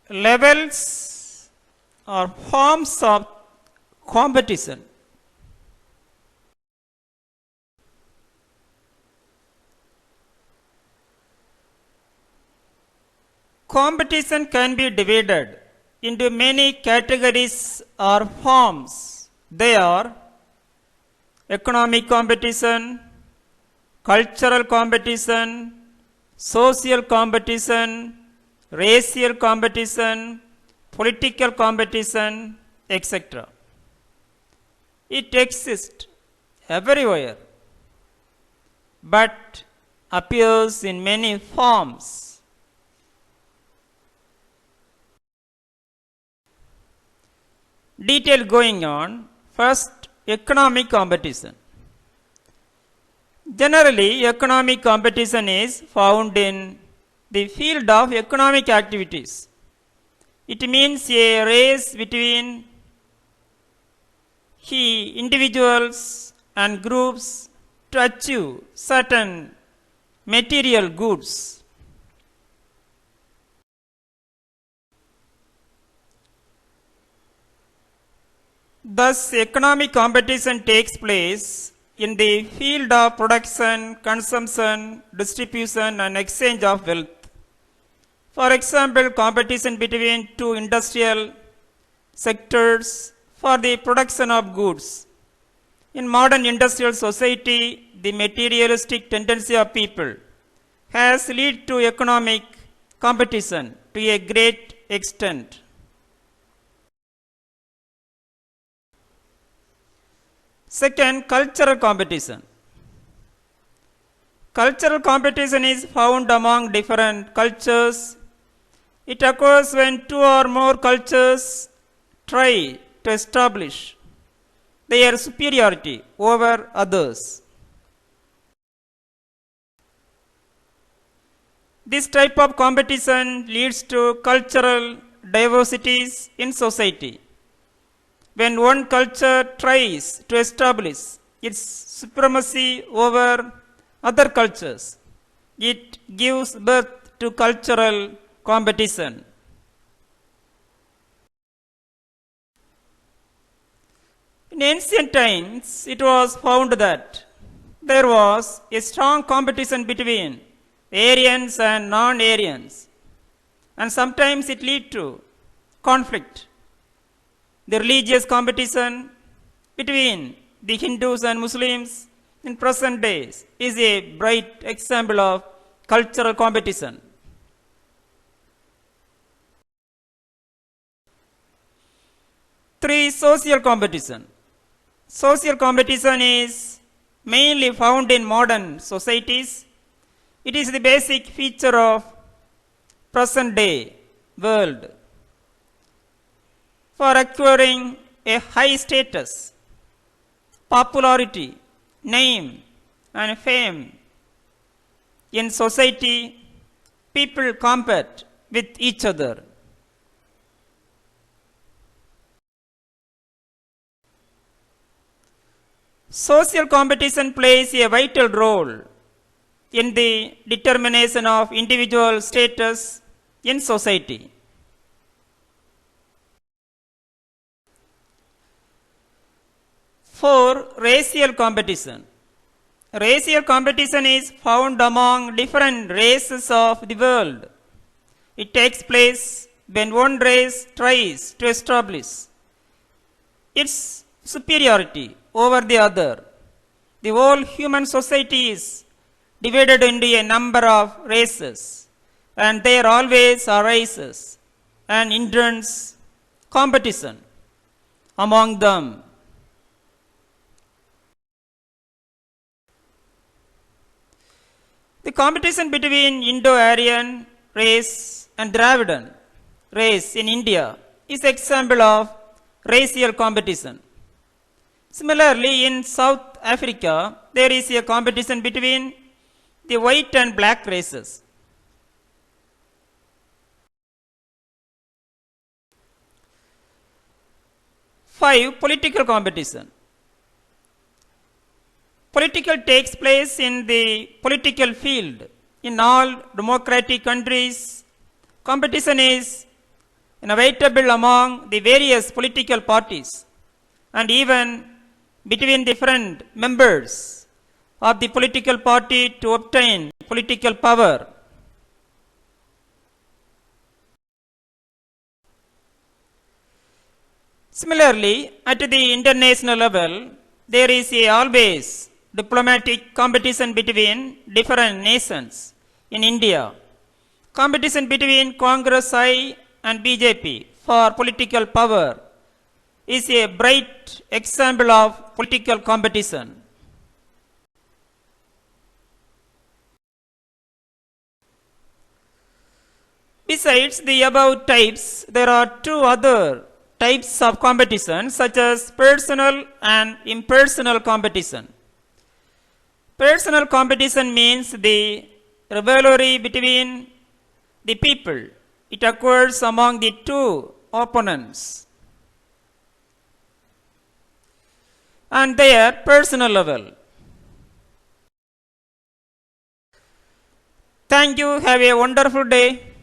levels or forms of competition. Competition can be divided into many categories or forms. They are economic competition, cultural competition, social competition, racial competition, political competition, etc. It exists everywhere, but appears in many forms. Detail going on. First, economic competition. Generally, economic competition is found in the field of economic activities. It means a race between individuals and groups to achieve certain material goods. Thus, economic competition takes place in the field of production, consumption, distribution, and exchange of wealth. For example, competition between two industrial sectors for the production of goods. In modern industrial society, the materialistic tendency of people has led to economic competition to a great extent. Second, cultural competition. Cultural competition is found among different cultures. It occurs when two or more cultures try to establish their superiority over others. This type of competition leads to cultural diversities in society. When one culture tries to establish its supremacy over other cultures, it gives birth to cultural competition. In ancient times, it was found that there was a strong competition between Aryans and non-Aryans, and sometimes it led to conflict. The religious competition between the Hindus and Muslims in present days is a bright example of cultural competition. Three, social competition. Social competition is mainly found in modern societies. It is the basic feature of present day world. For acquiring a high status, popularity, name, and fame in society, people compete with each other. Social competition plays a vital role in the determination of individual status in society. Four, racial competition. Racial competition is found among different races of the world. It takes place when one race tries to establish its superiority over the other. The whole human society is divided into a number of races, and there always arises an intense competition among them. The competition between Indo-Aryan race and Dravidian race in India is an example of racial competition. Similarly, in South Africa, there is a competition between the white and black races. Five, political competition. Political takes place in the political field. In all democratic countries, competition is inevitable among the various political parties and even between different members of the political party to obtain political power. Similarly, at the international level, there is always diplomatic competition between different nations. In India, competition between Congress I and BJP for political power is a bright example of political competition. Besides the above types, there are two other types of competition, such as personal and impersonal competition. Personal competition means the rivalry between the people. It occurs among the two opponents and their personal level. Thank you. Have a wonderful day.